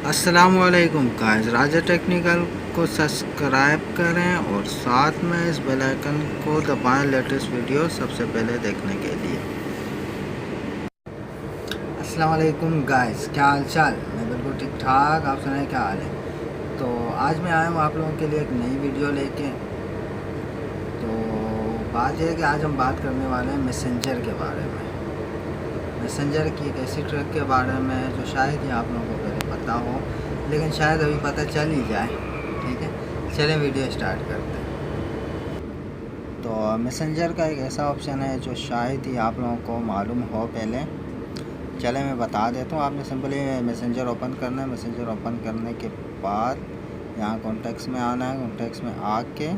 अस्सलामुअलैकुम गाइस, राजा टेक्निकल को सब्सक्राइब करें और साथ में इस बेल आइकन को दबाएं लेटेस्ट वीडियो सबसे पहले देखने के लिए। अस्सलामुअलैकुम गाइस, क्या हाल चाल? मैं बिल्कुल ठीक ठाक, आप सुनाएं क्या हाल है? तो आज मैं आया हूँ आप लोगों के लिए एक नई वीडियो लेके। तो बात यह है कि आज हम बात करने वाले हैं मैसेंजर के बारे में। मैसेंजर की एक ऐसी ट्रिक के बारे में जो शायद ही आप लोगों को पहले पता हो, लेकिन शायद अभी पता चल ही जाए। ठीक है, चलें वीडियो स्टार्ट करते हैं। तो मैसेंजर का एक ऐसा ऑप्शन है जो शायद ही आप लोगों को मालूम हो पहले। चले मैं बता देता हूँ। आपने सिंपली मैसेंजर ओपन करना है। मैसेंजर ओपन करने के बाद यहाँ कॉन्टेक्ट्स में आना है। कॉन्टेक्ट्स में आके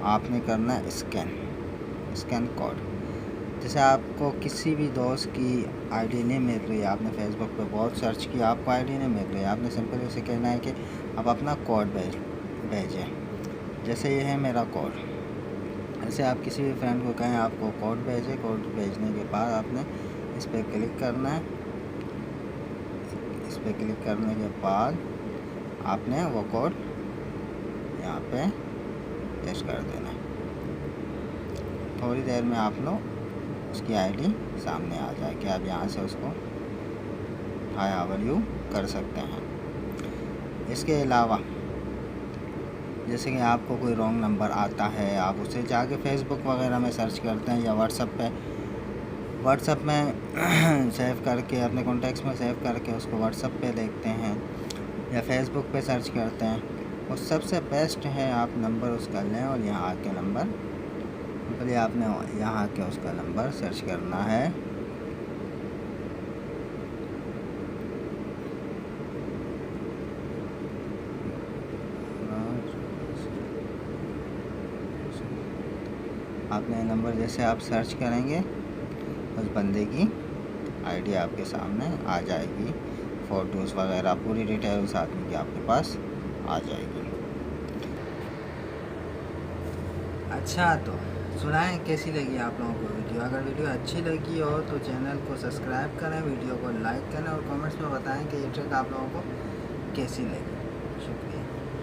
आपने करना है स्कैन कोड। जैसे आपको किसी भी दोस्त की आईडी नहीं मिल रही, आपने फेसबुक पे बहुत सर्च किया, आपको आईडी नहीं मिल रही, आपने सिंपल उसे कहना है कि आप अपना कोड भेजें। जैसे ये है मेरा कोड, ऐसे आप किसी भी फ्रेंड को कहें आपको कोड भेजें। कोड भेजने के बाद आपने इस पर क्लिक करना है। इस पर क्लिक करने के बाद आपने वो कोड यहाँ पे पेस्ट कर देना है। थोड़ी देर में आप लोग उसकी आईडी सामने आ जाए कि आप यहाँ से उसको हाय हाउ आर यू कर सकते हैं। इसके अलावा जैसे कि आपको कोई रॉन्ग नंबर आता है, आप उसे जाके फेसबुक वगैरह में सर्च करते हैं या व्हाट्सएप में सेव करके अपने कॉन्टैक्ट्स में सेव करके उसको व्हाट्सएप पे देखते हैं या फेसबुक पे सर्च करते हैं। और सबसे बेस्ट है आप नंबर उसका लें और यहाँ आके नंबर पहले आपने यहाँ आके उसका नंबर सर्च करना है। आपने नंबर जैसे आप सर्च करेंगे उस बंदे की आईडी आपके सामने आ जाएगी। फ़ोटोज़ वगैरह पूरी डिटेल उस आदमी की आपके पास आ जाएगी। अच्छा, तो सुनाएं कैसी लगी आप लोगों को वीडियो। अगर वीडियो अच्छी लगी हो तो चैनल को सब्सक्राइब करें, वीडियो को लाइक करें और कमेंट्स में बताएं कि ये ट्रिक आप लोगों को कैसी लगी।